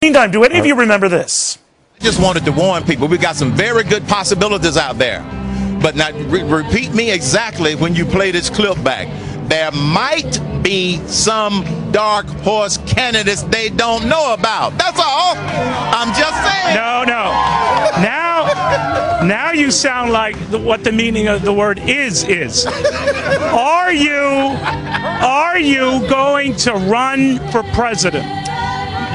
Meantime, do any of you remember this? I just wanted to warn people, we got some very good possibilities out there. But now, repeat me exactly when you play this clip back. There might be some dark horse candidates they don't know about. That's all. I'm just saying. No. Now you sound like what the meaning of the word is. Are you going to run for president?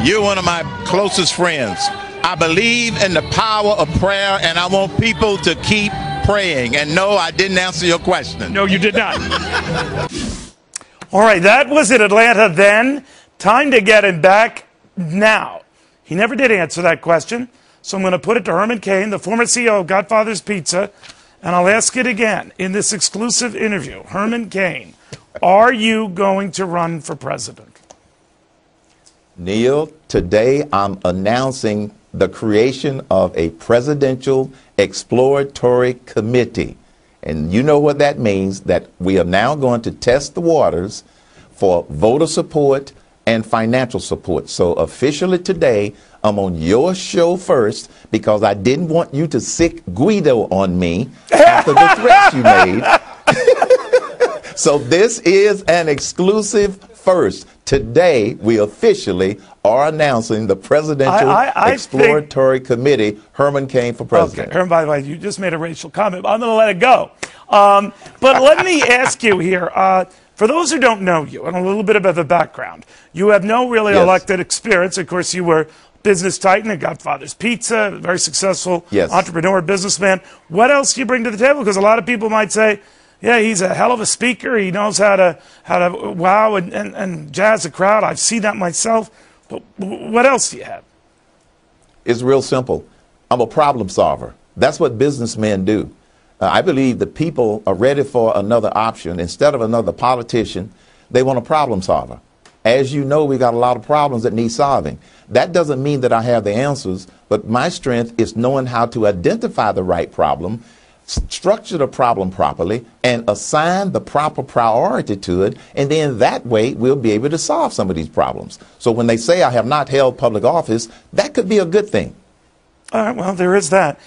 You're one of my closest friends. I believe in the power of prayer, and I want people to keep praying. And no, I didn't answer your question. No, you did not. All right, that was in Atlanta then. Time to get him back now. He never did answer that question, so I'm going to put it to Herman Cain, the former CEO of Godfather's Pizza, and I'll ask it again in this exclusive interview. Herman Cain, are you going to run for president? Neil, today I'm announcing the creation of a presidential exploratory committee. And you know what that means, that we are now going to test the waters for voter support and financial support. So officially today, I'm on your show first because I didn't want you to sick Guido on me after the threats you made. So this is an exclusive first. Today, we officially are announcing the Presidential Exploratory Committee, Herman Cain for president. Okay, Herman, by the way, you just made a racial comment, but I'm going to let it go. But let me ask you here, for those who don't know you, and a little bit of a background, you have no really elected experience. Of course, you were business titan at Godfather's Pizza, very successful entrepreneur, businessman. What else do you bring to the table? Because a lot of people might say, yeah, he's a hell of a speaker. He knows how to wow and jazz the crowd. I've seen that myself. But what else do you have? It's real simple. I'm a problem solver. That's what businessmen do. I believe the people are ready for another option. Instead of another politician, they want a problem solver. As you know, we got a lot of problems that need solving. That doesn't mean that I have the answers, but my strength is knowing how to identify the right problem, structure the problem properly, and assign the proper priority to it, and then that way we'll be able to solve some of these problems. So when they say I have not held public office, that could be a good thing. All right, well, there is that.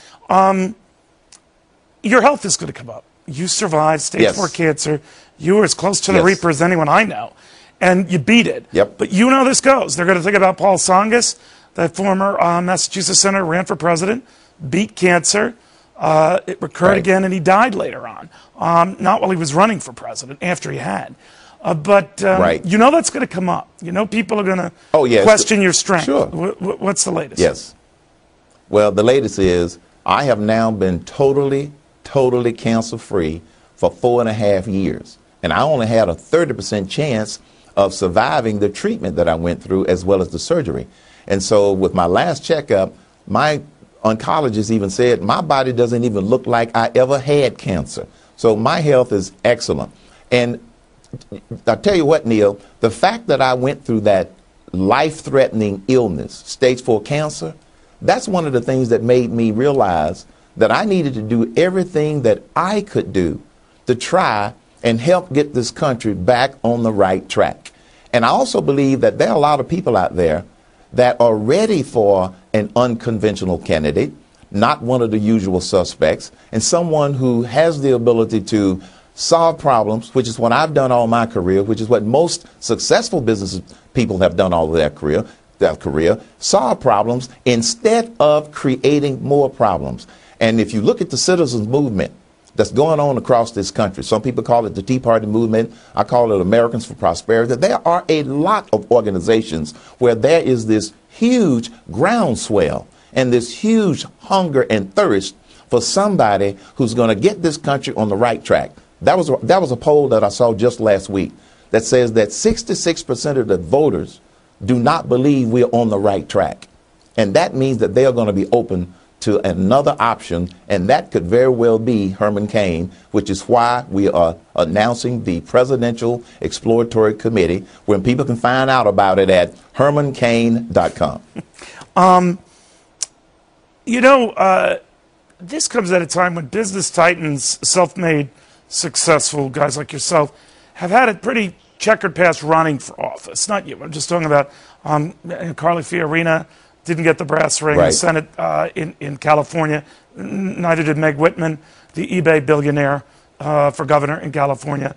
Your health is going to come up. You survived stage 4 cancer. You were as close to the Reaper as anyone I know, and you beat it. But you know how this goes. They're going to think about Paul Tsongas, the former Massachusetts senator, ran for president, beat cancer. It recurred again, and he died later on. Not while he was running for president, after he had. But you know that's going to come up. You know people are going to question your strength. Sure. What's the latest? Yes. Well, the latest is I have now been totally cancer-free for 4.5 years. And I only had a 30% chance of surviving the treatment that I went through as well as the surgery. And so with my last checkup, my oncologist even said my body doesn't even look like I ever had cancer. So my health is excellent. And I'll tell you what, Neil, the fact that I went through that life-threatening illness, stage 4 cancer, that's one of the things that made me realize that I needed to do everything that I could do to try and help get this country back on the right track. And I also believe that there are a lot of people out there that are ready for an unconventional candidate, not one of the usual suspects, and someone who has the ability to solve problems, which is what I've done all my career, which is what most successful business people have done all of their career, solve problems instead of creating more problems. And if you look at the citizens movement that's going on across this country, some people call it the Tea Party movement, I call it Americans for Prosperity, there are a lot of organizations where there is this huge groundswell and this huge hunger and thirst for somebody who's going to get this country on the right track. That was a poll that I saw just last week that says that 66% of the voters do not believe we're on the right track. And that means that they are going to be open to another option, and that could very well be Herman Cain, which is why we are announcing the Presidential Exploratory Committee, when people can find out about it at hermancain.com. You know, this comes at a time when business titans, self-made, successful guys like yourself, have had a pretty checkered past running for office. Not you. I'm just talking about Carly Fiorina, didn't get the brass ring in the Right. Senate in California. Neither did Meg Whitman, the eBay billionaire, for governor in California,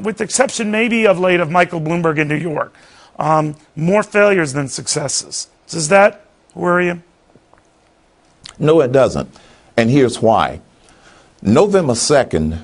with the exception maybe of late of Michael Bloomberg in New York. More failures than successes. Does that worry you? No, it doesn't. And here's why. November 2nd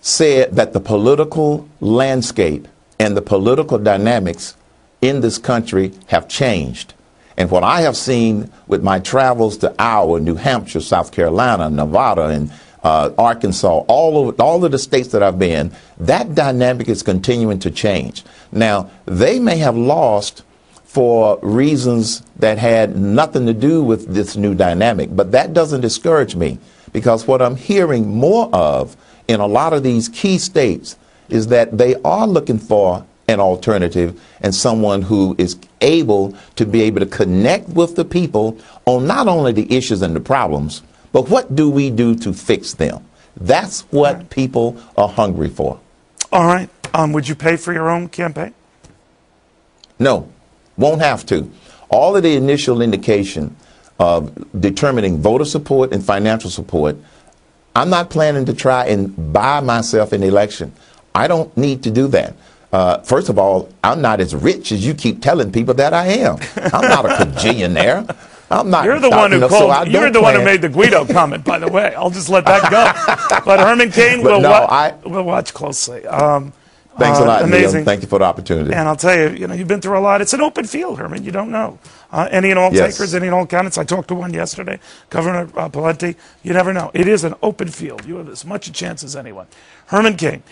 said that the political landscape and the political dynamics in this country have changed. And what I have seen with my travels to Iowa, New Hampshire, South Carolina, Nevada, and Arkansas, all of the states that I've been, that dynamic is continuing to change. Now, they may have lost for reasons that had nothing to do with this new dynamic, but that doesn't discourage me, because what I'm hearing more of in a lot of these key states is that they are looking for an alternative and someone who is able to connect with the people on not only the issues and the problems, but what do we do to fix them? That's what people are hungry for. All right. Would you pay for your own campaign? No, won't have to. All of the initial indication of determining voter support and financial support, I'm not planning to try and buy myself an election. I don't need to do that. First of all, I'm not as rich as you keep telling people that I am. I'm not a cajillionaire. I'm not. You're the one who called. You're the one who made the Guido comment, by the way. I'll just let that go. But Herman Cain, we'll watch closely. Thanks a lot, amazing. Neil. Thank you for the opportunity. And I'll tell you, you've been through a lot. It's an open field, Herman. You don't know. Any and all takers, any and all candidates. I talked to one yesterday, Governor Palenti. You never know. It is an open field. You have as much a chance as anyone. Herman Cain.